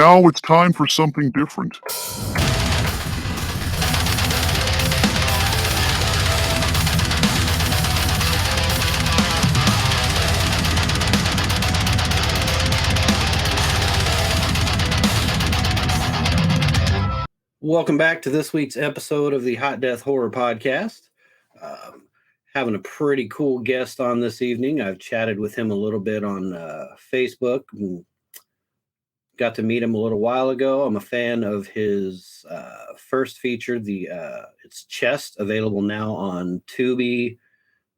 Now it's time for something different. Welcome back to this week's episode of the Hot Death Horror Podcast. Um, Having a pretty cool guest on this evening. I've chatted with him a little bit on Facebook and got to meet him a little while ago. I'm a fan of his first feature, it's Chest, available now on Tubi,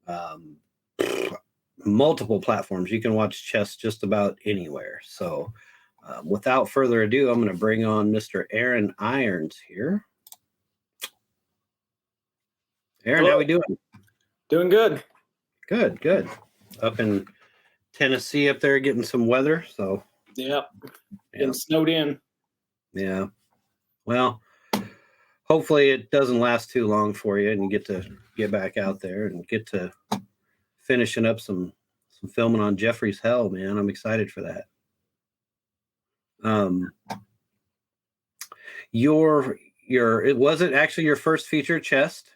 um, multiple platforms. You can watch Chest just about anywhere. So without further ado, I'm going to bring on Mr. Aaron Irons here. Aaron, Hello. how we doing? Doing good. Good. Up in Tennessee up there getting some weather. So Yep. Getting snowed in. Yeah. Well, hopefully it doesn't last too long for you and you get to get back out there and get to finishing up some filming on Jeffrey's Hell, man. I'm excited for that. It wasn't actually your first feature, Chest?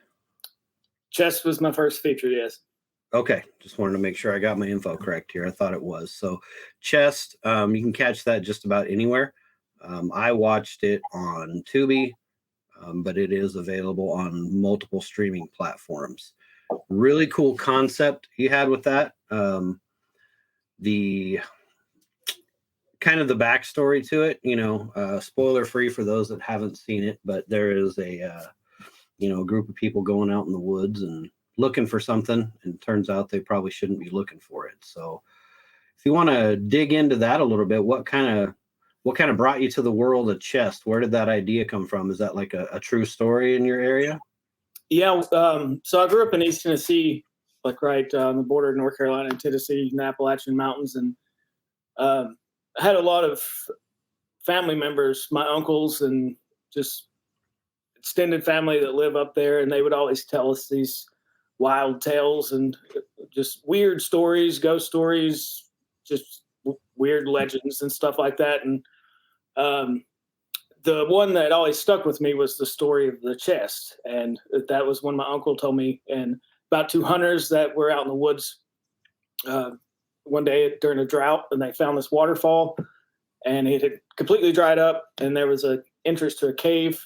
Chest was my first feature, yes. Okay, just wanted to make sure I got my info correct here. I thought it was. So Chest, you can catch that just about anywhere. I watched it on Tubi, but it is available on multiple streaming platforms. Really cool concept he had with that. The kind of the backstory to it, spoiler free for those that haven't seen it, but there is a group of people going out in the woods and looking for something, and it turns out they probably shouldn't be looking for it. So if you want to dig into that a little bit, what kind of brought you to the world of Chest? Where did that idea come from? Is that like a true story in your area? Yeah. So I grew up in East Tennessee, like right on the border of North Carolina and Tennessee in the Appalachian Mountains. And I had a lot of family members, my uncles and just extended family that live up there. And they would always tell us these wild tales and just weird stories, ghost stories, just weird legends and stuff like that. And the one that always stuck with me was the story of the chest. And that was when my uncle told me, and about two hunters that were out in the woods one day during a drought, and they found this waterfall and it had completely dried up, and there was an entrance to a cave.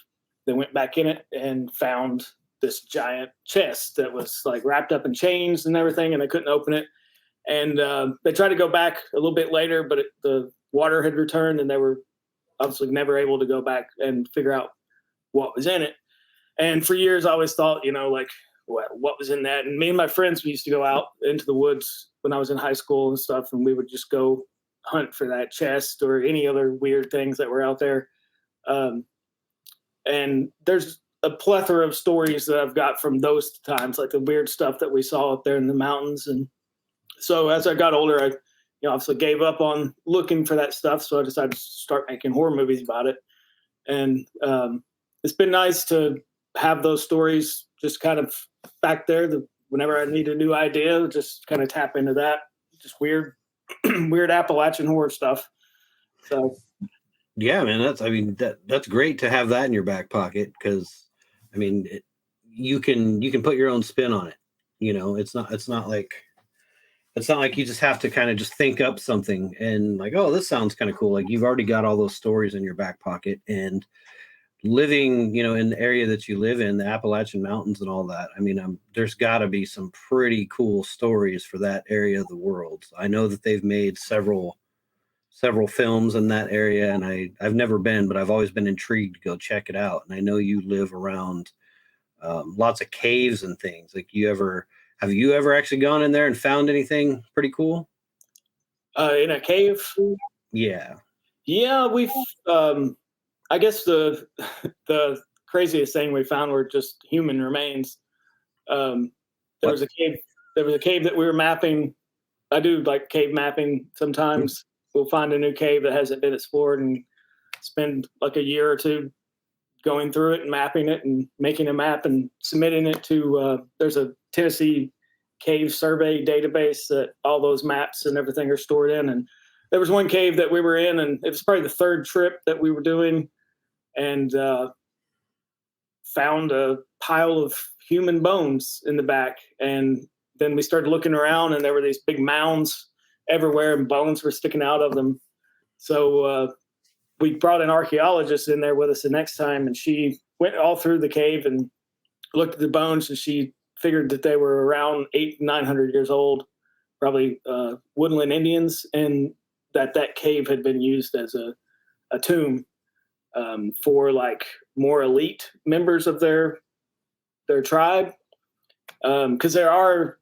They went back in it and found this giant chest that was like wrapped up in chains and everything, and they couldn't open it. And they tried to go back a little bit later, but the water had returned, and they were obviously never able to go back and figure out what was in it. And for years, I always thought, what was in that? And me and my friends, we used to go out into the woods when I was in high school and stuff, and we would just go hunt for that chest or any other weird things that were out there. And there's a plethora of stories that I've got from those times, like the weird stuff that we saw up there in the mountains. And so as I got older, I obviously gave up on looking for that stuff. So I decided to start making horror movies about it. And it's been nice to have those stories just kind of back there. Whenever I need a new idea, just kind of tap into that. Just weird Appalachian horror stuff. So yeah, man, that's great to have that in your back pocket, because you can put your own spin on it. It's not like you just have to kind of just think up something and like, oh, this sounds kind of cool. Like, you've already got all those stories in your back pocket, and living, in the area that you live in, the Appalachian Mountains and all that. There's got to be some pretty cool stories for that area of the world. I know that they've made several films in that area, and I've never been, but I've always been intrigued to go check it out. And I know you live around lots of caves and things. Like, have you ever actually gone in there and found anything pretty cool? In a cave? Yeah. Yeah, we've I guess the craziest thing we found were just human remains. There was a cave that we were mapping. I do like cave mapping sometimes. Mm-hmm. We'll find a new cave that hasn't been explored and spend like a year or two going through it and mapping it and making a map and submitting it to there's a Tennessee cave survey database that all those maps and everything are stored in. And there was one cave that we were in, and it was probably the third trip that we were doing, and found a pile of human bones in the back. And then we started looking around, and there were these big mounds everywhere, and bones were sticking out of them. So we brought an archaeologist in there with us the next time, and she went all through the cave and looked at the bones, and she figured that they were around 900 years old, probably woodland Indians, and that cave had been used as a tomb for like more elite members of their tribe, because there are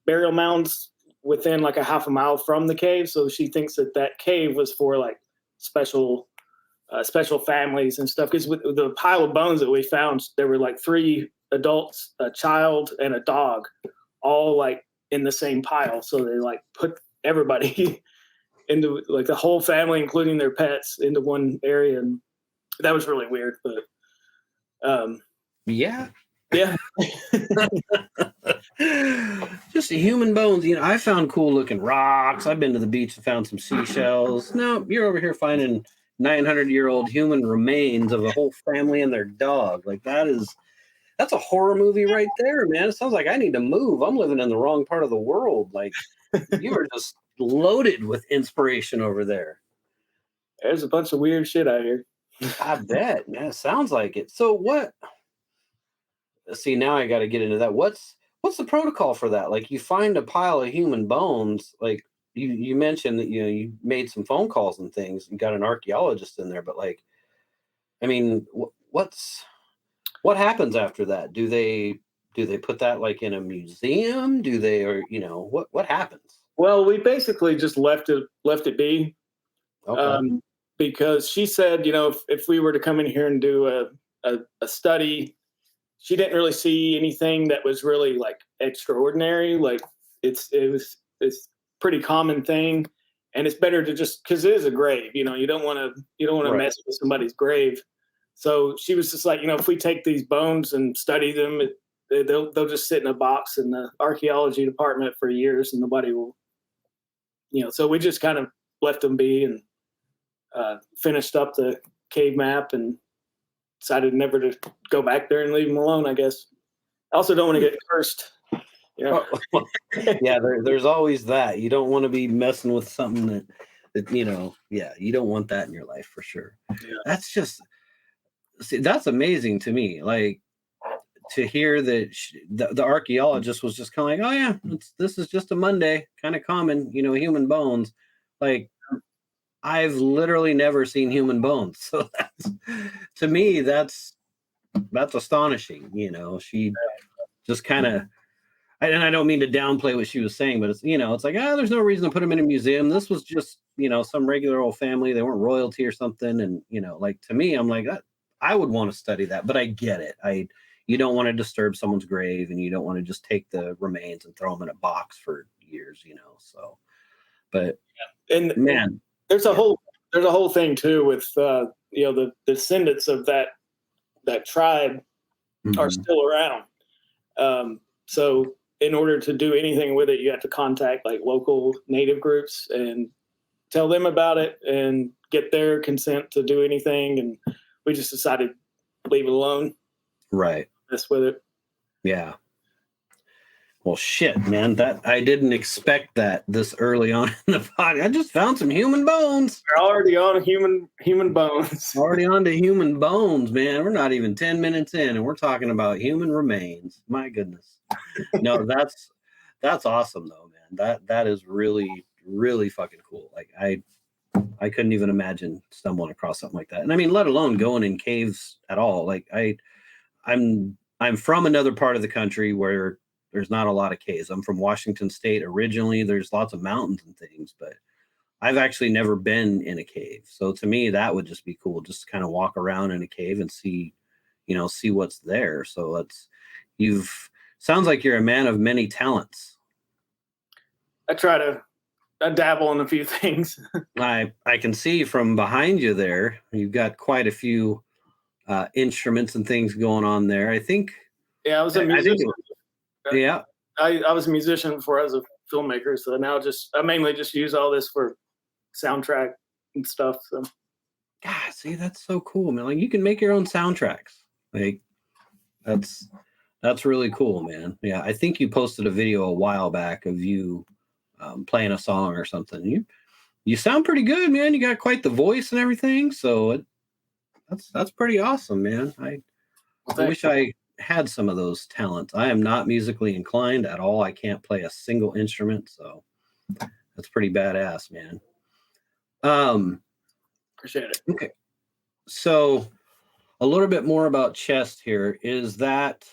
burial mounds within like a half a mile from the cave. So she thinks that cave was for like special families and stuff. Because with the pile of bones that we found, there were like 3 adults, a child, and a dog, all like in the same pile. So they like put everybody into like the whole family, including their pets, into one area, and that was really weird. But yeah. Just human bones. I found cool looking rocks. I've been to the beach and found some seashells. No, you're over here finding 900-year-old human remains of a whole family and their dog. Like that's a horror movie right there, man. It sounds like I need to move. I'm living in the wrong part of the world. Like you are just loaded with inspiration over there. There's a bunch of weird shit out here. I bet, man. It sounds like it. So what? See, now I got to get into that. What's the protocol for that? Like you find a pile of human bones. Like you mentioned that you made some phone calls and things. You got an archaeologist in there, but like, I mean, what happens after that? Do they put that like in a museum? Do they, or what happens? Well, we basically just left it be. Okay. Because she said, if we were to come in here and do a study, she didn't really see anything that was really like extraordinary. Like it's pretty common thing, and it's better to just, because it is a grave. You don't want to Right. mess with somebody's grave. So she was just like, if we take these bones and study them, they'll just sit in a box in the archaeology department for years, and nobody will. So we just kind of left them be and finished up the cave map and decided never to go back there and leave them alone, I guess. I also don't want to get cursed. Yeah, there's always that. You don't want to be messing with something that you don't want that in your life for sure. Yeah. That's amazing to me. Like to hear that the archaeologist was just kind of like, oh yeah, this is just a Monday, kind of common, human bones. Like I've literally never seen human bones. So to me, that's astonishing. She just kind of, and I don't mean to downplay what she was saying, but it's like, there's no reason to put them in a museum. This was just, some regular old family. They weren't royalty or something. And, like to me, I'm like, I would want to study that, but I get it. You don't want to disturb someone's grave, and you don't want to just take the remains and throw them in a box for years, so, but and man, there's a whole thing too with the descendants of that tribe are still around. So in order to do anything with it, you have to contact like local native groups and tell them about it and get their consent to do anything. And we just decided to leave it alone. Right. Mess with it. Yeah. Well, shit, man, that I didn't expect that this early on in the podcast. I just found some human bones. We're already on human bones. Already on to human bones, man. We're not even 10 minutes in, and we're talking about human remains. My goodness. No, that's awesome though, man. That is really, really fucking cool. Like I couldn't even imagine stumbling across something like that. And I mean, let alone going in caves at all. Like I'm from another part of the country where there's not a lot of caves. I'm from Washington State originally. There's lots of mountains and things, but I've actually never been in a cave. So to me, that would just be cool. Just to kind of walk around in a cave and see what's there. So sounds like you're a man of many talents. I dabble in a few things. I can see from behind you there, you've got quite a few instruments and things going on there. I think. Yeah, I was a musician. Yeah. I was a musician before I was a filmmaker. So now I mainly just use all this for soundtrack and stuff. So God, see, that's so cool, man. Like you can make your own soundtracks. Like that's really cool, man. Yeah, I think you posted a video a while back of you playing a song or something. You sound pretty good, man. You got quite the voice and everything. So that's pretty awesome, man. I wish I had some of those talents. I am not musically inclined at all. I can't play a single instrument, so that's pretty badass, man. Appreciate it. Okay. So a little bit more about Chest here. Is that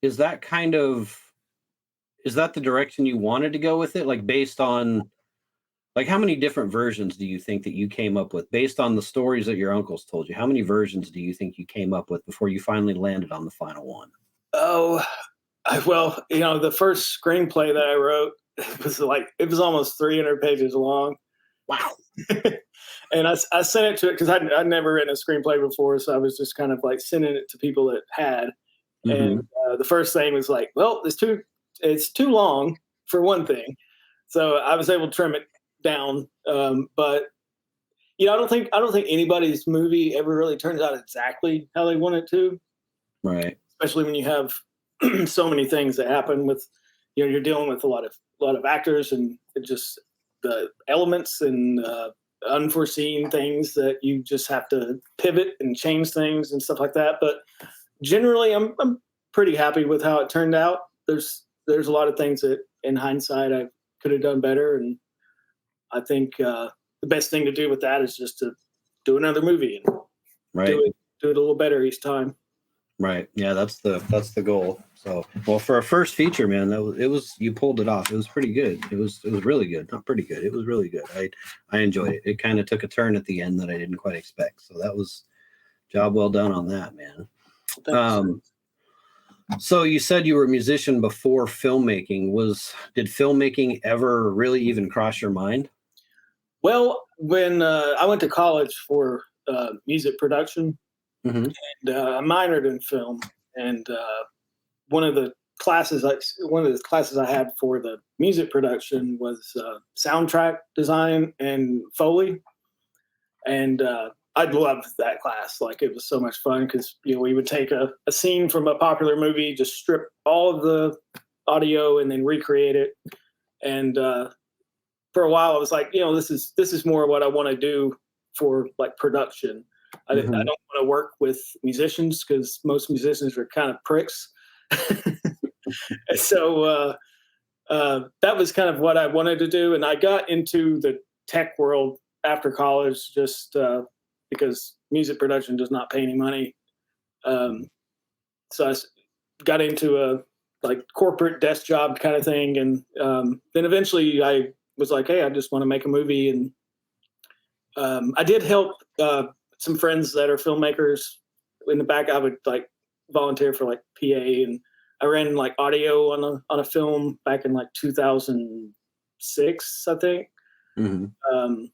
the direction you wanted to go with it? Like based on like how many different versions do you think that you came up with based on the stories that your uncles told you? How many versions do you think you came up with before you finally landed on the final one? Oh, well, the first screenplay that I wrote it was almost 300 pages long. Wow. And I sent it to it because I'd never written a screenplay before, so I was just kind of like sending it to people that had. Mm-hmm. And the first thing was like, well, it's too long for one thing, so I was able to trim it down. But I don't think anybody's movie ever really turns out exactly how they want it to. Right. Especially when you have so many things that happen with, you're dealing with a lot of actors and just the elements and unforeseen things that you just have to pivot and change things and stuff like that. But generally, I'm pretty happy with how it turned out. There's a lot of things that in hindsight I could have done better, and I think the best thing to do with that is just to do another movie and right. do it a little better each time. Right. Yeah, that's the goal. So, well, for a first feature, man, you pulled it off. It was pretty good. It was really good. Not pretty good. It was really good. I enjoyed it. It kind of took a turn at the end that I didn't quite expect. So that was job well done on that, man. Thanks. So you said you were a musician before filmmaking. Did filmmaking ever really even cross your mind? Well, when I went to college for music production, mm-hmm. and I minored in film, and one of the classes I had for the music production was soundtrack design and Foley, and I loved that class. Like it was so much fun because we would take a scene from a popular movie, just strip all of the audio, and then recreate it. And for a while, I was like, this is more what I want to do for like production. I don't want to work with musicians because most musicians are kind of pricks. So that was kind of what I wanted to do. And I got into the tech world after college just because music production does not pay any money. So I got into a like corporate desk job kind of thing. And then eventually I was like, hey, I just want to make a movie. And I did help some friends that are filmmakers in the back. I would like volunteer for like PA, and I ran like audio on a film back in like 2006, I think. Mm-hmm.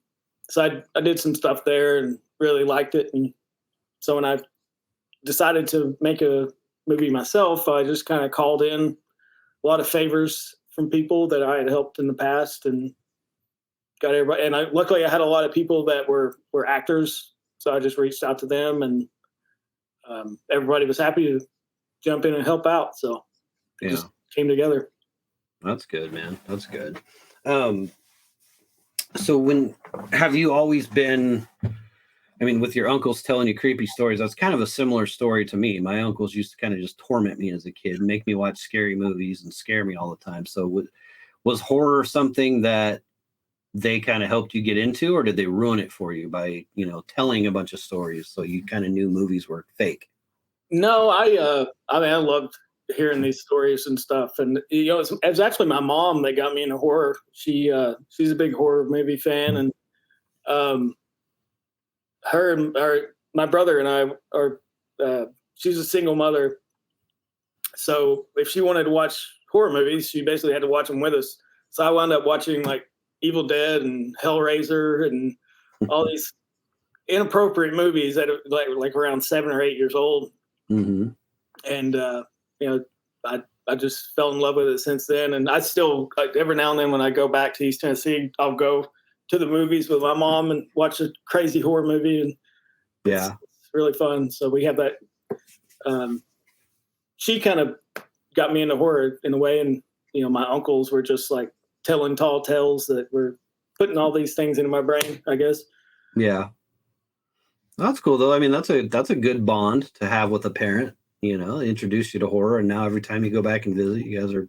So I did some stuff there and really liked it. And so when I decided to make a movie myself, I just kind of called in a lot of favors from people that I had helped in the past and got everybody. And luckily I had a lot of people that were actors. So I just reached out to them, and everybody was happy to jump in and help out. So it just came together. That's good, man. That's good. So have you always been, with your uncles telling you creepy stories, that's kind of a similar story to me. My uncles used to kind of just torment me as a kid, make me watch scary movies and scare me all the time. So was horror something that they kind of helped you get into, or did they ruin it for you by, telling a bunch of stories so you kind of knew movies were fake? No, I loved hearing these stories and stuff. And, it was actually my mom that got me into horror. She's a big horror movie fan. And my brother and I she's a single mother. So if she wanted to watch horror movies, she basically had to watch them with us. So I wound up watching like Evil Dead and Hellraiser and all these inappropriate movies that are like around 7 or 8 years old. Mm-hmm. And, I I just fell in love with it since then. And I still, like, every now and then when I go back to East Tennessee, I'll go to the movies with my mom and watch a crazy horror movie, and it's really fun. So we have that. She kind of got me into horror in a way, and my uncles were just like telling tall tales that were putting all these things into my brain, I guess. Yeah. That's cool though. I mean, that's a good bond to have with a parent. They introduce you to horror, and now every time you go back and visit, you guys are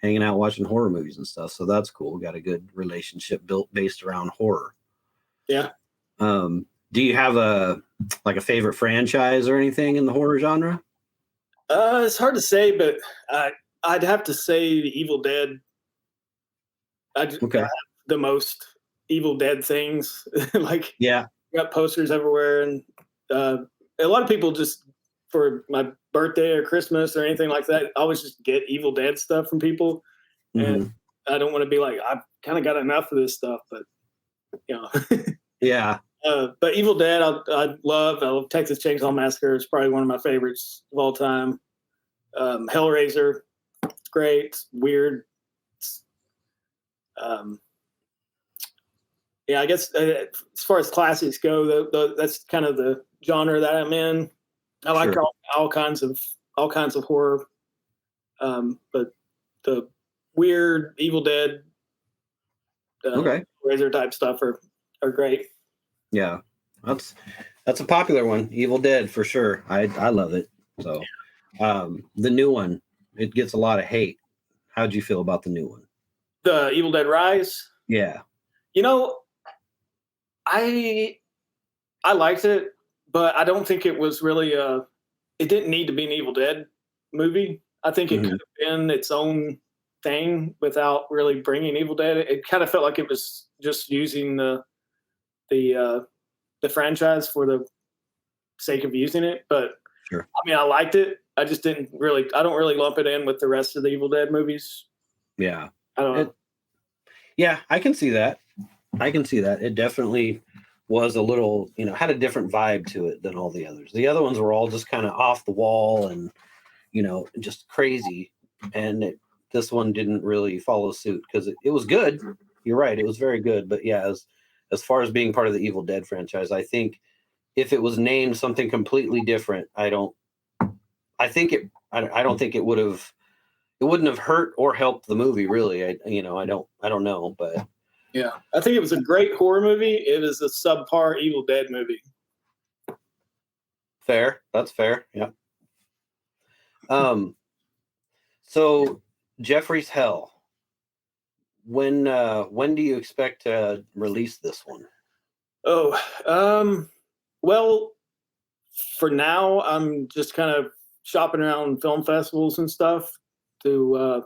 hanging out watching horror movies and stuff. So that's cool. Got a good relationship built based around horror. Yeah. Do you have a favorite franchise or anything in the horror genre? It's hard to say, but I'd have to say Evil Dead. I have the most Evil Dead things. Like, yeah, got posters everywhere, and a lot of people just for my birthday or Christmas or anything like that, I always just get Evil Dead stuff from people, and I don't want to be like, I've kind of got enough of this stuff, but yeah. But Evil Dead, I love Texas Chainsaw Massacre. It's probably one of my favorites of all time. Hellraiser, great, weird. Yeah, I guess as far as classics go, that's kind of the genre that I'm in. I like all kinds of horror, but the weird Evil Dead, Razor type stuff are great. Yeah, that's a popular one. Evil Dead for sure. I love it. So, the new one, it gets a lot of hate. How'd you feel about the new one? The Evil Dead Rise? Yeah. I liked it, but I don't think it was really it didn't need to be an Evil Dead movie. I think it could have been its own thing without really bringing Evil Dead. It kind of felt like it was just using the franchise for the sake of using it. But sure. I mean, I liked it. I just I don't really lump it in with the rest of the Evil Dead movies. Yeah. I don't know. Yeah, I can see that. It definitely was a little, had a different vibe to it than all the others. The other ones were all just kind of off the wall and, just crazy. And this one didn't really follow suit because it was good. You're right. It was very good. But yeah, as far as being part of the Evil Dead franchise, I think if it was named something completely different, I don't think it wouldn't have hurt or helped the movie really. I don't know, but yeah, I think it was a great horror movie. It is a subpar Evil Dead movie. Fair. That's fair. Yeah. So Jeffrey's Hell. When do you expect to release this one? Well, for now, I'm just kind of shopping around film festivals and stuff to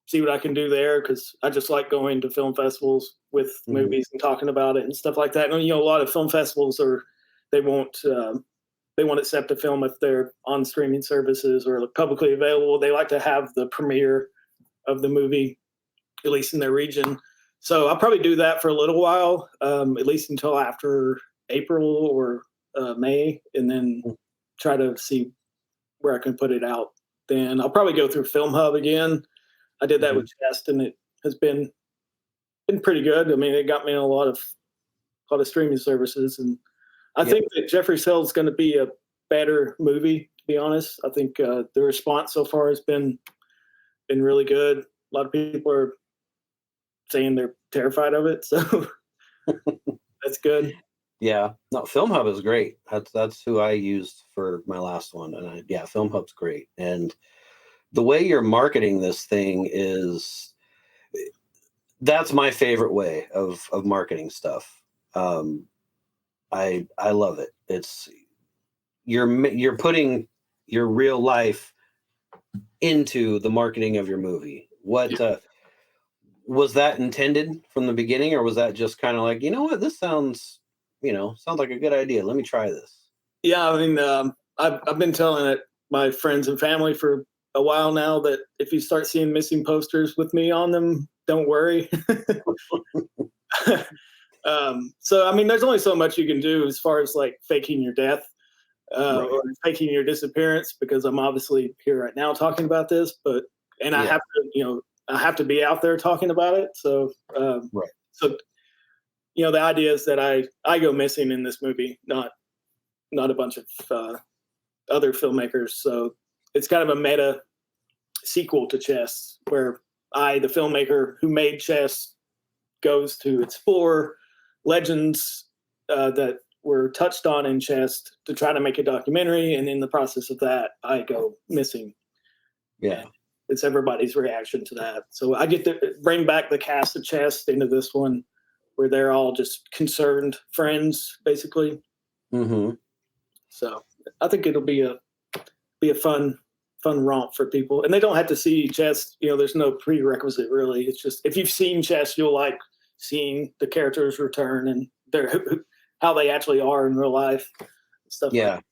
see what I can do there, because I just like going to film festivals with movies and talking about it and stuff like that. And a lot of film festivals they won't accept a film if they're on streaming services or publicly available. They like to have the premiere of the movie, at least in their region. So I'll probably do that for a little while, at least until after April or May, and then try to see where I can put it out. Then I'll probably go through Film Hub again. I did that with Chest, and it has been pretty good. I mean, it got me in a lot of streaming services, and I think that Jeffrey's Hell is going to be a better movie. To be honest, I think the response so far has been really good. A lot of people are saying they're terrified of it, so that's good. Yeah, no, Film Hub is great. That's who I used for my last one, and Film Hub's great. And the way you're marketing this thing that's my favorite way of marketing stuff. I love it. It's you're putting your real life into the marketing of your movie. What was that intended from the beginning, or was that just kind of like, what, this sounds like a good idea, let me try this? Yeah, I mean, I've been telling my friends and family for a while now that if you start seeing missing posters with me on them, don't worry. So I mean, there's only so much you can do as far as like faking your death. Right. or faking your disappearance, because I'm obviously here right now talking about this, and I Yeah. have to, I have to be out there talking about it. So, Right. so the idea is that I go missing in this movie, not a bunch of other filmmakers. So it's kind of a meta sequel to Chess, where the filmmaker who made Chess, goes to explore legends that were touched on in Chess to try to make a documentary, and in the process of that, I go missing. Yeah. And it's everybody's reaction to that. So I get to bring back the cast of Chess into this one, where they're all just concerned friends, basically. Mm-hmm. So I think it'll be a fun romp for people, and they don't have to see Chess. There's no prerequisite really. It's just if you've seen Chess, you'll like seeing the characters return and how they actually are in real life. Stuff. Yeah. Like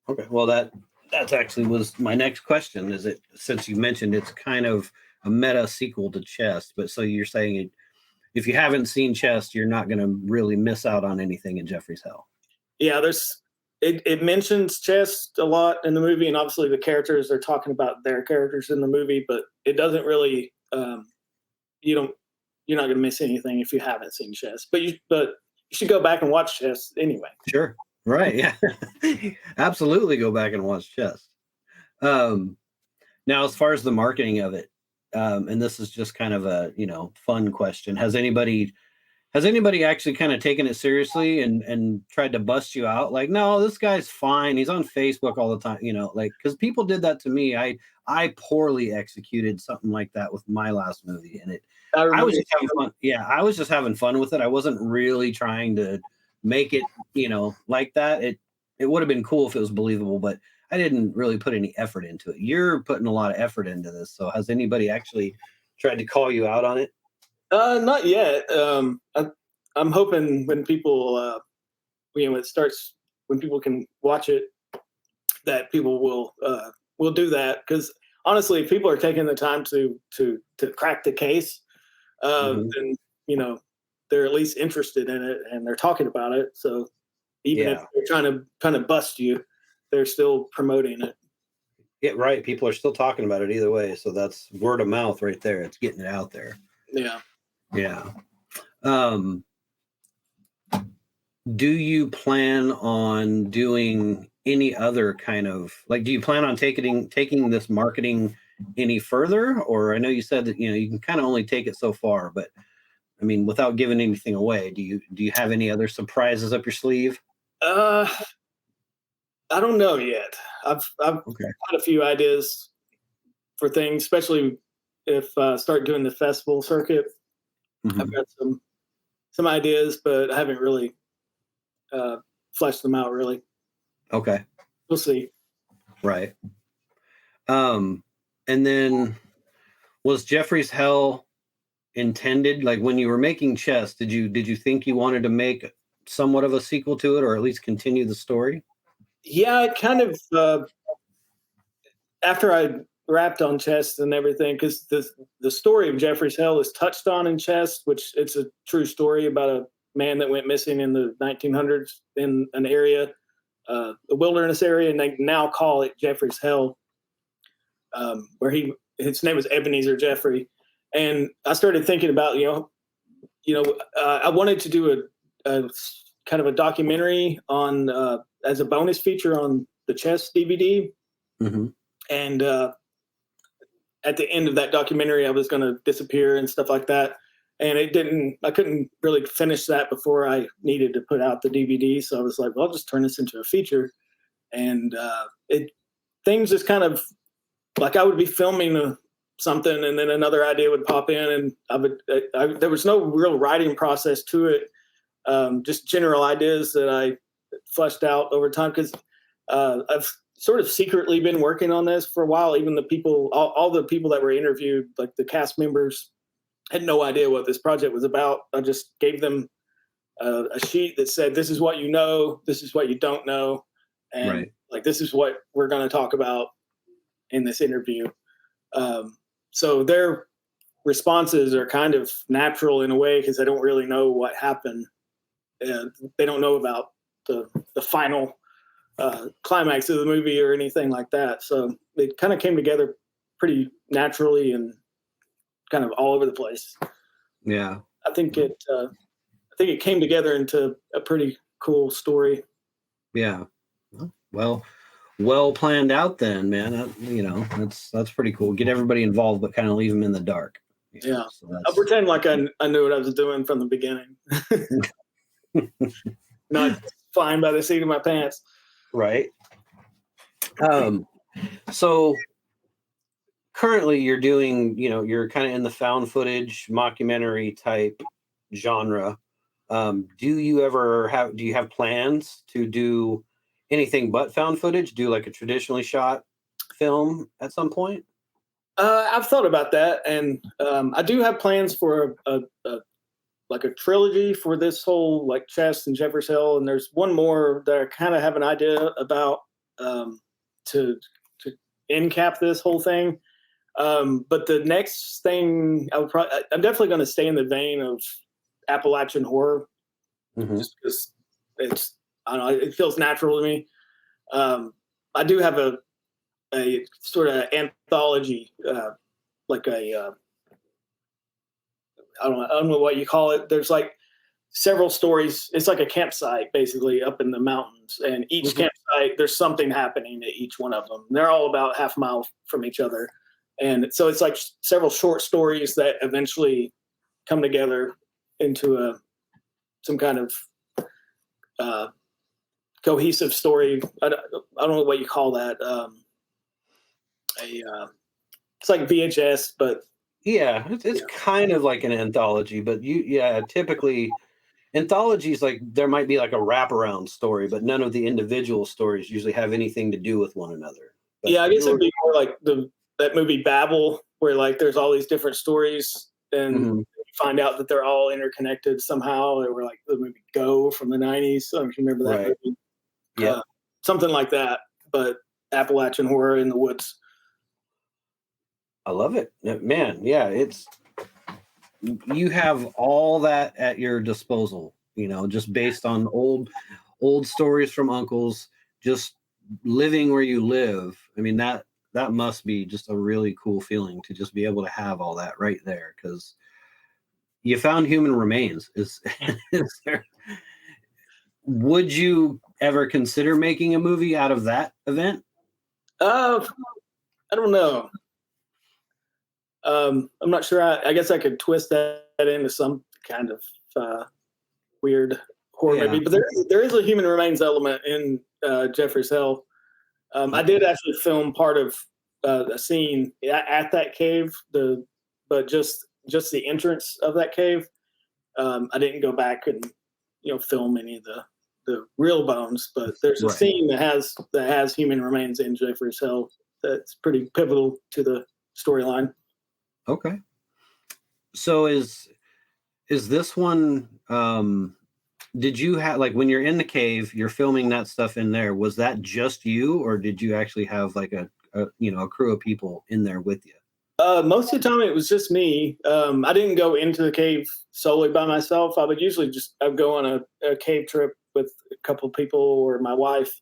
Okay. Well, that's actually was my next question. Is it, since you mentioned it's kind of a meta sequel to Chess, but so you're saying if you haven't seen Chess, you're not going to really miss out on anything in Jeffrey's Hell. Yeah, it mentions Chess a lot in the movie, and obviously the characters are talking about their characters in the movie, but it doesn't really you're not going to miss anything if you haven't seen Chess. But you should go back and watch Chess anyway. Sure. Right. Yeah. Absolutely go back and watch Chess. Now, as far as the marketing of it, and this is just kind of a fun question, has anybody actually kind of taken it seriously and tried to bust you out? Like, no, this guy's fine. He's on Facebook all the time, like, because people did that to me. I poorly executed something like that with my last movie, and I was just having fun. Yeah, I was just having fun with it. I wasn't really trying to make it, like that. It would have been cool if it was believable, but I didn't really put any effort into it. You're putting a lot of effort into this. So has anybody actually tried to call you out on it? Not yet. I'm hoping when people, when people can watch it, that people will do that. Because honestly, if people are taking the time to crack the case, then they're at least interested in it and they're talking about it. So even if they're trying to kind of bust you, they're still promoting it. Yeah, right. People are still talking about it either way. So that's word of mouth right there. It's getting it out there. Yeah. Yeah. Do you plan on doing any other kind of, like, do you plan on taking this marketing any further? Or I know you said that, you can kind of only take it so far, but I mean, without giving anything away, do you have any other surprises up your sleeve? I don't know yet. I've Okay. had a few ideas for things, especially if I start doing the festival circuit. Mm-hmm. I've got some ideas, but I haven't really fleshed them out really. Okay. We'll see. Right. And then was Jeffrey's Hell intended, like when you were making Chess, did you think you wanted to make somewhat of a sequel to it, or at least continue the story? Yeah, it kind of after I wrapped on Chess and everything, because the story of Jeffrey's Hell is touched on in Chess, which it's a true story about a man that went missing in the 1900s in an area, a wilderness area, and they now call it Jeffrey's Hell, where his name was Ebenezer Jeffrey. And I started thinking about, I wanted to do a kind of a documentary on as a bonus feature on the Chess DVD. Mm-hmm. And at the end of that documentary, I was going to disappear and stuff like that. And I couldn't really finish that before I needed to put out the DVD. So I was like, well, I'll just turn this into a feature. And things just kind of, like, I would be filming something and then another idea would pop in, and there was no real writing process to it. Just general ideas that I fleshed out over time, because I've sort of secretly been working on this for a while. Even all the people that were interviewed, like the cast members, had no idea what this project was about. I just gave them a sheet that said, this is what you know, this is what you don't know, and Right. like, this is what we're going to talk about in this interview. So their responses are kind of natural in a way, because they don't really know what happened. They don't know about the final climax of the movie or anything like that. So it kind of came together pretty naturally and kind of all over the place. Yeah. I think it came together into a pretty cool story. Yeah. Well planned out then, man. That's pretty cool. Get everybody involved, but kind of leave them in the dark. Yeah. So I'll pretend like I knew what I was doing from the beginning. Not flying by the seat of my pants. right. So currently you're doing, you're kind of in the found footage mockumentary type genre. Do you have plans to do anything but found footage? Do like a traditionally shot film at some point? I've thought about that, and I do have plans for like a trilogy for this whole like Chest and Jeffers Hill, and there's one more that I kind of have an idea about to end cap this whole thing. But the next thing I'm definitely going to stay in the vein of Appalachian horror, just because I don't know, it feels natural to me. I do have a sort of anthology, like a I don't know what you call it. There's like several stories. It's like a campsite basically up in the mountains, and each campsite there's something happening at each one of them. They're all about half a mile from each other, and so it's like several short stories that eventually come together into some kind of cohesive story. I don't know what you call that. It's like VHS, but Yeah, it's kind of like an anthology, but typically anthologies, like there might be like a wraparound story, but none of the individual stories usually have anything to do with one another. But yeah, I guess it'd be more like that movie Babel, where like there's all these different stories, and you find out that they're all interconnected somehow. Or like the movie Go from the '90s. I don't know if you remember that movie. Yeah, something like that, but Appalachian horror in the woods. I love it, man. Yeah, you have all that at your disposal, just based on old stories from uncles, just living where you live. I mean, that must be just a really cool feeling to just be able to have all that right there, because you found human remains. Is there, would you ever consider making a movie out of that event? I don't know. I'm not sure. I guess I could twist that into some kind of weird horror movie, but there is a human remains element in Jeffers Hill. I did actually film part of a scene at that cave, but just the entrance of that cave. I didn't go back and film any of the real bones, but there's a scene that has human remains in Jeffers Hill that's pretty pivotal to the storyline. Okay. So is this one, did you have, like, when you're in the cave, you're filming that stuff in there, was that just you, or did you actually have like a crew of people in there with you? Most of the time it was just me. I didn't go into the cave solely by myself. I would usually I'd go on a cave trip with a couple of people or my wife,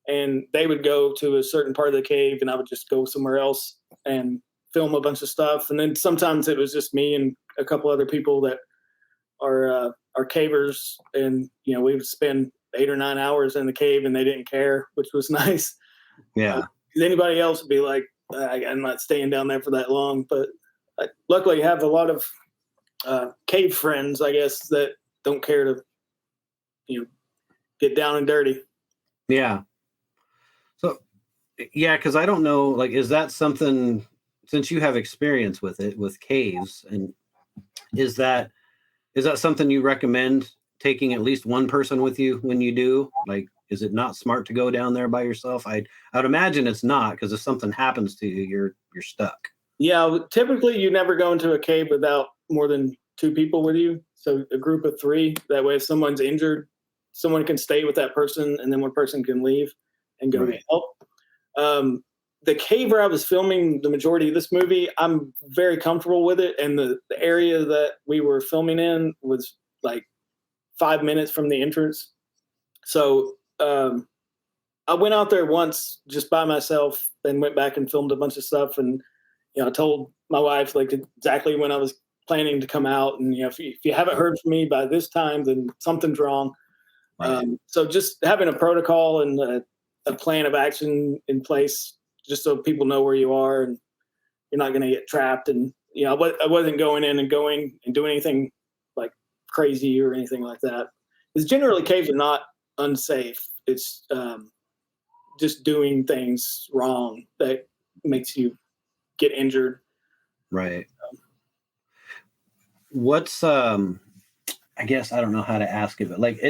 and they would go to a certain part of the cave and I would just go somewhere else and film a bunch of stuff. And then sometimes it was just me and a couple other people that are cavers, and we would spend 8 or 9 hours in the cave and they didn't care, which was nice. Yeah. Anybody else would be like, I'm not staying down there for that long. But I luckily have a lot of cave friends, I guess, that don't care to get down and dirty. Yeah. So yeah, because I don't know, like, is that something, since you have experience with it, with caves, and is that something you recommend taking at least one person with you when you do? Like, is it not smart to go down there by yourself? I'd imagine it's not, because if something happens to you, you're stuck. Yeah, typically you never go into a cave without more than 2 people with you. So a group of 3. That way, if someone's injured, someone can stay with that person, and then one person can leave and go get help. The cave where I was filming the majority of this movie, I'm very comfortable with it. And the area that we were filming in was like 5 minutes from the entrance. So I went out there once just by myself and went back and filmed a bunch of stuff. And, I told my wife like exactly when I was planning to come out. And, if you haven't heard from me by this time, then something's wrong. Right. So just having a protocol and a plan of action in place, just so people know where you are and you're not going to get trapped. And, I wasn't going in and doing anything like crazy or anything like that. Because generally caves are not unsafe. It's just doing things wrong that makes you get injured. Right. What's I guess I don't know how to ask it, but like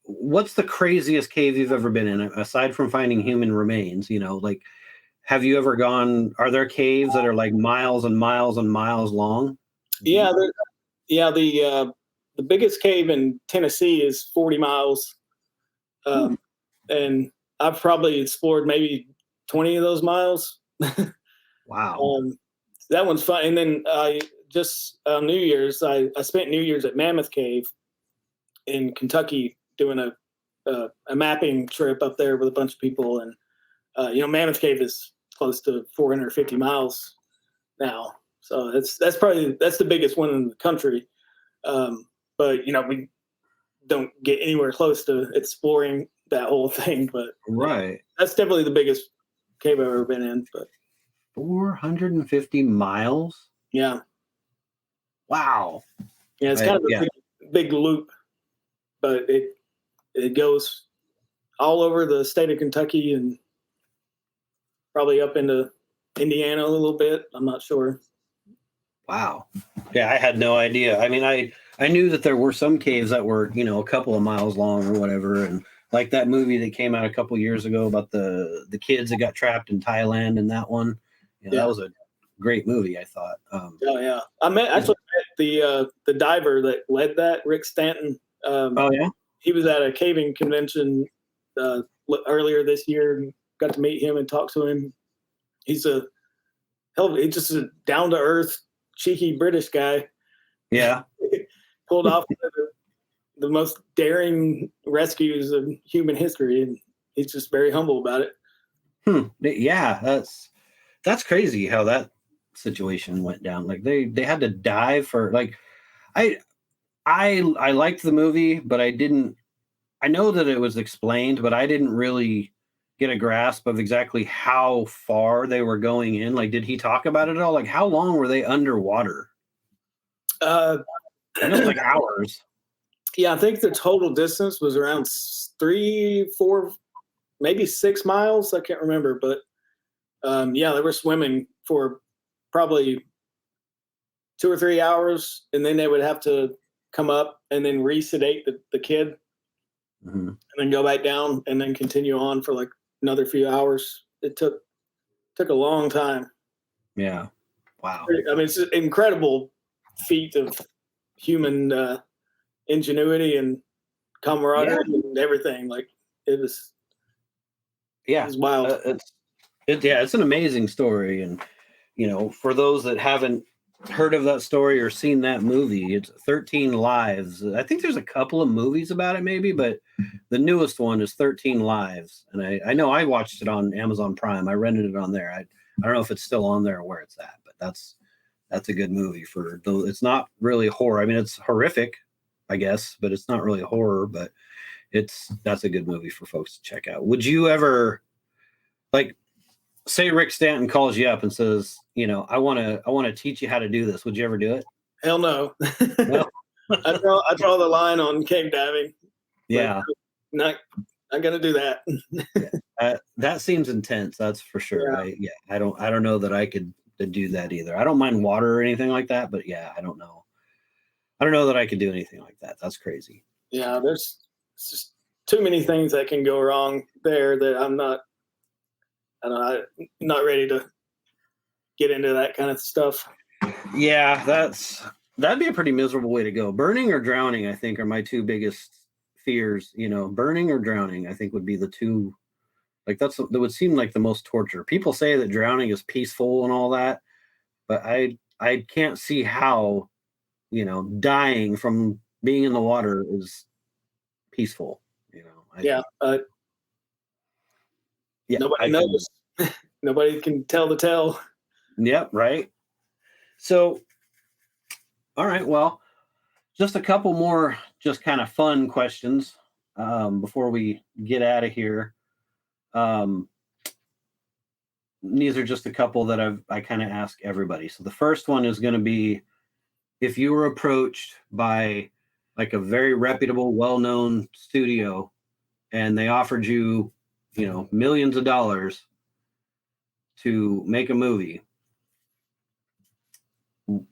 what's the craziest cave you've ever been in aside from finding human remains, like have you ever gone, are there caves that are like miles and miles and miles long? Yeah, the biggest cave in Tennessee is 40 miles. And I've probably explored maybe 20 of those miles. Wow. That one's fun. And then just New Year's, I spent New Year's at Mammoth Cave in Kentucky doing a mapping trip up there with a bunch of people. And Mammoth Cave is close to 450 miles now, so that's the biggest one in the country. But we don't get anywhere close to exploring that whole thing. But Right. that's definitely the biggest cave I've ever been in. But 450 miles. Yeah. Wow. Yeah, it's kind of a big loop, but it goes all over the state of Kentucky and probably up into Indiana a little bit. I'm not sure. Wow. Yeah, I had no idea. I mean, I knew that there were some caves that were, a couple of miles long or whatever, and like that movie that came out a couple years ago about the kids that got trapped in Thailand, and that one, that was a great movie, I thought. Oh yeah, I met the diver that led that, Rick Stanton. Oh yeah, he was at a caving convention earlier this year. Got to meet him and talk to him. He's he's just a down to earth, cheeky British guy. Yeah, pulled off the most daring rescues of human history, and he's just very humble about it. Yeah, that's crazy how that situation went down. Like they had to dive for like I liked the movie, but I know that it was explained, but I didn't really get a grasp of exactly how far they were going in. Like, did he talk about it at all? Like, how long were they underwater? I know it's like hours. Yeah, I think the total distance was around 3, 4, maybe 6 miles. I can't remember, but they were swimming for probably 2 or 3 hours, and then they would have to come up and then resedate the kid, and then go back down and then continue on for like another few hours. It took a long time. Yeah. Wow. I mean, it's an incredible feat of human ingenuity and camaraderie and everything. Like it was wild. It's an amazing story. And, for those that haven't heard of that story or seen that movie, it's 13 Lives. I think there's a couple of movies about it maybe, but the newest one is 13 Lives. And I know I watched it on Amazon Prime. I rented it on there. I don't know if it's still on there or where it's at, but that's a good movie for those. It's not really horror. I mean, it's horrific, I guess, but it's not really horror, but that's a good movie for folks to check out. Would you ever, like, say Rick Stanton calls you up and says, I want to teach you how to do this. Would you ever do it? Hell no. No. I draw the line on cave diving. Yeah. Not gonna do that. That seems intense. That's for sure. Yeah. I don't know that I could do that either. I don't mind water or anything like that, but I don't know. I don't know that I could do anything like that. That's crazy. Yeah. There's just too many things that can go wrong there that I'm not ready to get into that kind of stuff. Yeah, that'd be a pretty miserable way to go. Burning or drowning, I think, are my two biggest fears. Burning or drowning, I think would be the two. Like that would seem like the most torture. People say that drowning is peaceful and all that, but I can't see how, dying from being in the water is peaceful. Yeah, Nobody knows. Nobody can tell the tale. Yep, right. So, all right, well, just a couple more just kind of fun questions before we get out of here. Um, these are just a couple that I kind of ask everybody. So the first one is going to be, if you were approached by like a very reputable, well-known studio and they offered you, millions of dollars to make a movie, and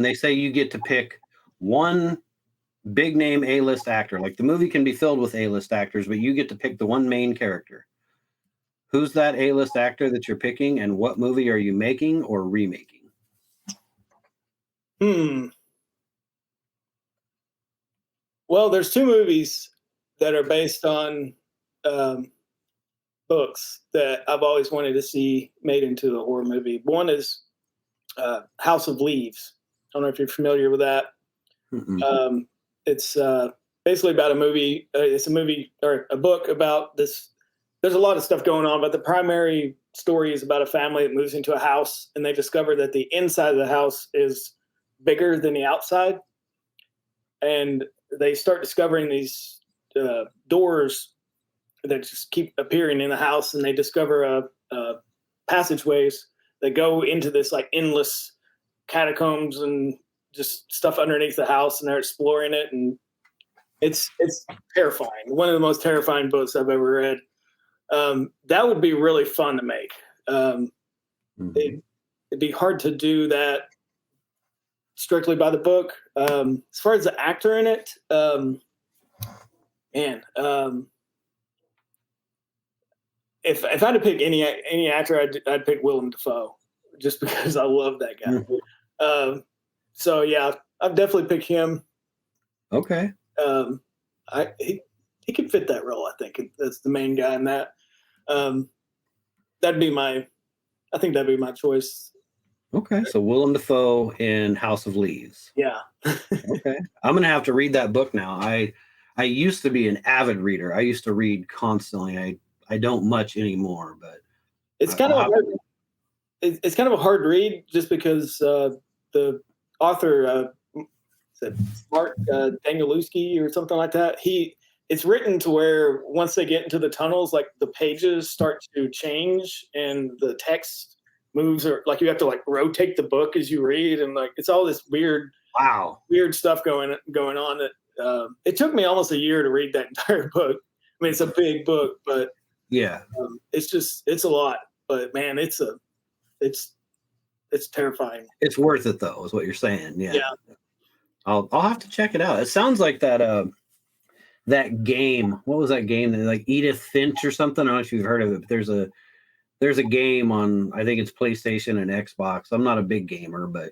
they say you get to pick one big name A-list actor. Like the movie can be filled with A-list actors, but you get to pick the one main character. Who's that A-list actor that you're picking, and what movie are you making or remaking? Well, there's two movies that are based on books that I've always wanted to see made into a horror movie. One is House of Leaves. I don't know if you're familiar with that. It's basically about a movie. It's a movie or a book about this. There's a lot of stuff going on, but the primary story is about a family that moves into a house and they discover that the inside of the house is bigger than the outside. And they start discovering these doors that just keep appearing in the house, and they discover passageways that go into this like endless catacombs and just stuff underneath the house, and they're exploring it, and it's terrifying. One of the most terrifying books I've ever read. That would be really fun to make. It'd be hard to do that strictly by the book. As far as the actor in it, if I had to pick any actor, I'd pick Willem Dafoe, just because I love that guy. So yeah, I've definitely picked him. Okay. He could fit that role. I think that's the main guy in that. That'd be my choice. Okay, so Willem Dafoe in House of Leaves. Yeah. Okay, I'm gonna have to read that book now. I used to be an avid reader. I used to read constantly. I don't much anymore, but it's kind of a hard read just because the author, Mark Danielewski or something like that. It's written to where once they get into the tunnels, like the pages start to change and the text moves, or like you have to like rotate the book as you read, and like it's all this weird stuff going on. That it took me almost a year to read that entire book. I mean, it's a big book, but yeah, it's a lot. But man, it's terrifying. It's worth it though, is what you're saying. Yeah. I'll have to check it out. It sounds like that game. What was that game? Like Edith Finch or something? I don't know if you've heard of it, but there's a game on, I think it's PlayStation and Xbox. I'm not a big gamer, but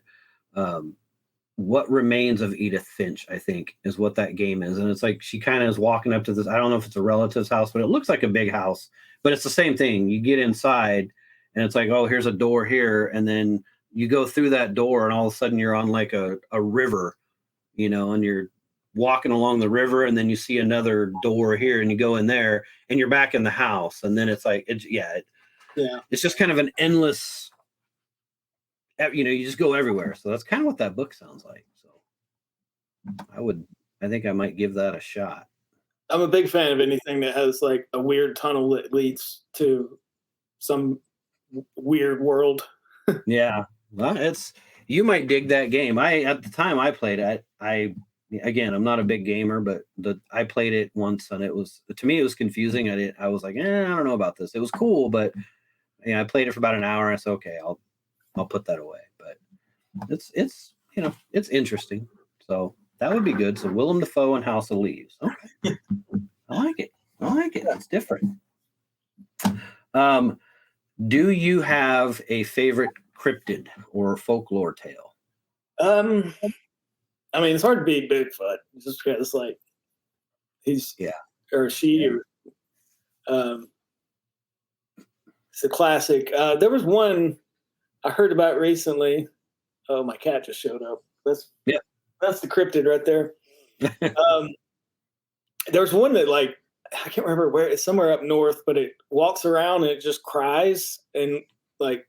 What Remains of Edith Finch, I think, is what that game is. And it's like she kind of is walking up to this, I don't know if it's a relative's house, but it looks like a big house. But it's the same thing. You get inside and it's like, oh, here's a door here. And then you go through that door and all of a sudden you're on like a river, and you're walking along the river, and then you see another door here and you go in there and you're back in the house. And then it's like, it's just kind of an endless, you just go everywhere. So that's kind of what that book sounds like. So I think I might give that a shot. I'm a big fan of anything that has like a weird tunnel that leads to some weird world. Yeah. Well, you might dig that game. At the time I played it, again, I'm not a big gamer, but I played it once and to me it was confusing. I was like, I don't know about this. It was cool, but I played it for about an hour and I said, okay, I'll put that away. But it's interesting. So that would be good. So Willem Dafoe and House of Leaves. Okay. I like it. It's different. Do you have a favorite cryptid or folklore tale? I mean, it's hard to beat Bigfoot just because, like, he's or she or it's a classic. There was one I heard about recently. Oh, my cat just showed up. That's the cryptid right there. There was one that, like, I can't remember where it's somewhere up north, but it walks around and it just cries and like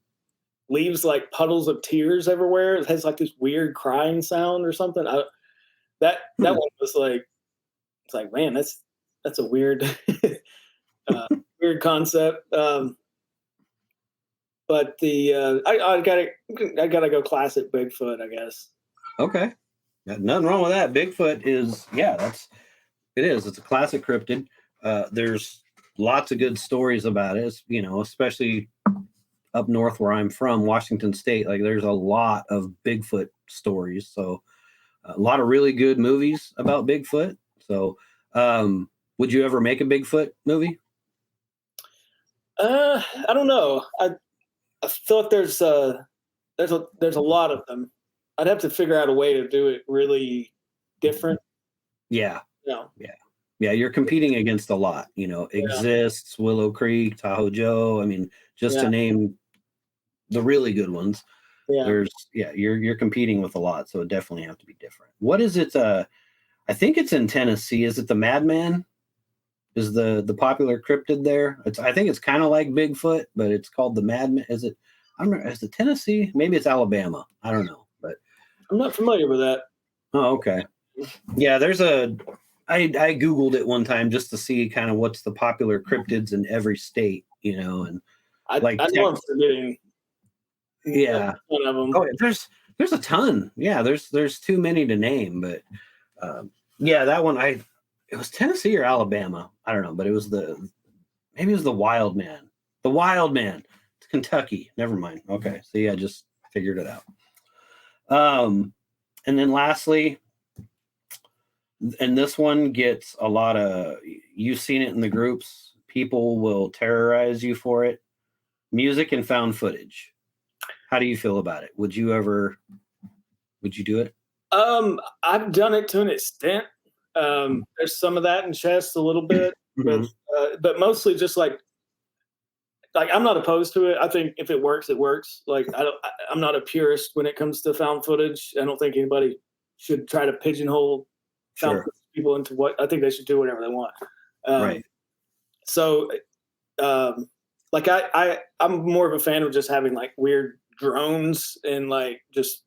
leaves like puddles of tears everywhere. It has like this weird crying sound or something. That one was like, it's like, man, that's a weird weird concept. But I gotta go classic Bigfoot, I guess. Okay. Nothing wrong with that. Bigfoot is, it is. It's a classic cryptid. There's lots of good stories about it, especially up north where I'm from, Washington State. Like there's a lot of Bigfoot stories. So a lot of really good movies about Bigfoot. So would you ever make a Bigfoot movie? I don't know. I feel like there's a lot of them. I'd have to figure out a way to do it really different. Yeah. No. Yeah, you're competing against a lot, Exists, Willow Creek, Tahoe Joe. I mean, just to name the really good ones. Yeah. You're competing with a lot, so it definitely have to be different. What is it? I think it's in Tennessee. Is it the Madman? Is the popular cryptid there? I think it's kind of like Bigfoot, but it's called the Madman. Is it? I don't know. Is it Tennessee? Maybe it's Alabama. I don't know, but I'm not familiar with that. Oh, okay. Yeah, I Googled it one time just to see kind of what's the popular cryptids in every state, and I know I'm forgetting. Yeah. One of them. Oh, there's a ton. Yeah, there's too many to name, but that one it was Tennessee or Alabama. I don't know, but maybe it was the Wild Man. The Wild Man. It's Kentucky. Never mind. Okay. So yeah, just figured it out. And then lastly, and this one gets a lot of, you've seen it in the groups. People will terrorize you for it. Music and found footage. How do you feel about it? Would you do it? I've done it to an extent. There's some of that in chess a little bit, but mostly just like I'm not opposed to it. I think if it works, it works. Like I'm not a purist when it comes to found footage. I don't think anybody should try to pigeonhole found footage people into what I think they should do whatever they want. Right. So, like I'm more of a fan of just having like weird drones and like just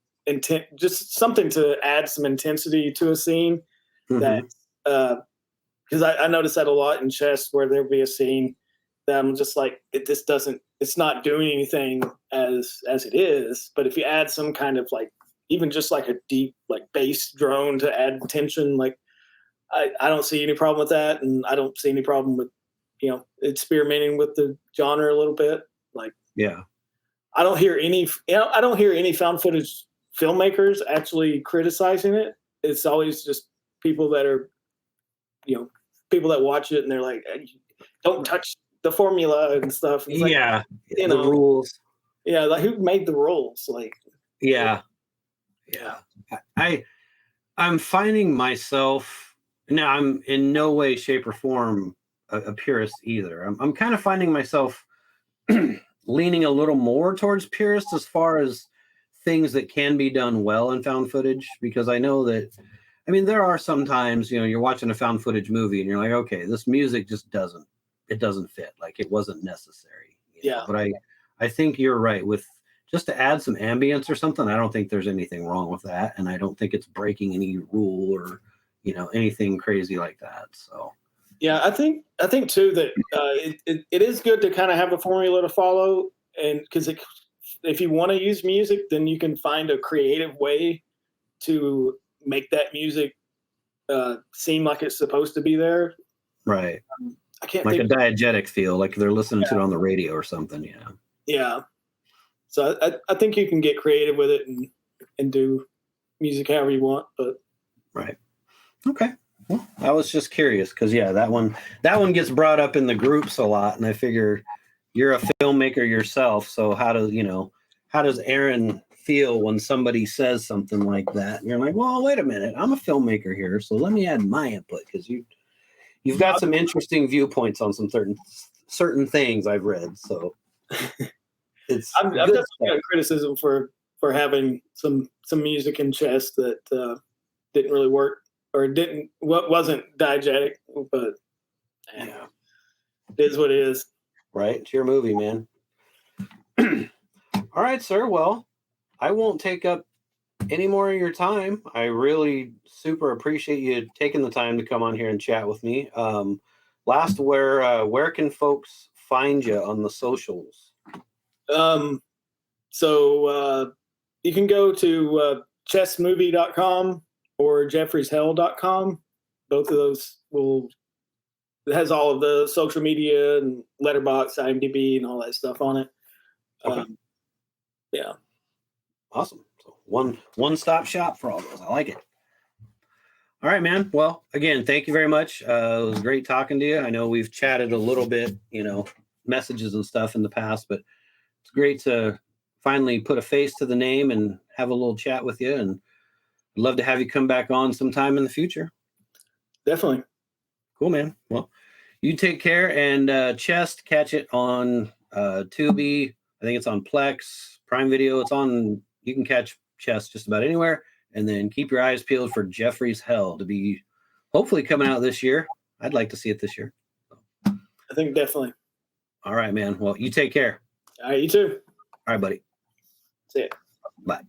something to add some intensity to a scene. That because I notice that a lot in chess where there'll be a scene that I'm just like it's not doing anything as it is, but if you add some kind of like even just like a deep like bass drone to add tension, like I don't see any problem with that, and I don't see any problem with experimenting with the genre a little bit. Like I don't hear any found footage filmmakers actually criticizing it. It's always just people that are people that watch it and they're like, don't touch the formula and stuff. It's like, the rules. Yeah, like who made the rules? Like, I'm finding myself now. I'm in no way, shape, or form a purist either. I'm kind of finding myself leaning a little more towards purist as far as things that can be done well in found footage, because I know that. I mean, there are sometimes, you're watching a found footage movie and you're like, okay, this music just doesn't fit. Like it wasn't necessary. But I think you're right with just to add some ambience or something. I don't think there's anything wrong with that. And I don't think it's breaking any rule or, anything crazy like that. So. Yeah, I think too that it is good to kind of have a formula to follow. And because if you want to use music, then you can find a creative way to make that music seem like it's supposed to be there. Right. I can't like think a diegetic feel, like they're listening to it on the radio or something. Yeah. Yeah. So I think you can get creative with it and do music however you want. But right. Okay. Well, I was just curious because that one gets brought up in the groups a lot, and I figure you're a filmmaker yourself. So how does Aaron feel when somebody says something like that? And you're like, well, wait a minute, I'm a filmmaker here, so let me add my input because you've got some interesting viewpoints on some certain things I've read. So I'm definitely got criticism for having some music in chess that didn't really work or wasn't diegetic, but And Yeah. it is what it is. Right. It's your movie, man. All right, sir. Well, I won't take up any more of your time. I really super appreciate you taking the time to come on here and chat with me. Last, where can folks find you on the socials? So you can go to chessmovie.com or jeffreyshell.com. Both of those it has all of the social media and Letterboxd, IMDb, and all that stuff on it. Okay. Yeah. Awesome. So one-stop shop for all those. I like it. All right, man. Well, again, thank you very much. It was great talking to you. I know we've chatted a little bit, messages and stuff in the past, but it's great to finally put a face to the name and have a little chat with you. And I'd love to have you come back on sometime in the future. Definitely. Cool, man. Well, you take care. And Chest, catch it on Tubi. I think it's on Plex, Prime Video. You can catch Chest just about anywhere. And then keep your eyes peeled for Jeffrey's Hell to be hopefully coming out this year. I'd like to see it this year. I think definitely. All right, man. Well, you take care. All right, you too. All right, buddy. See ya. Bye.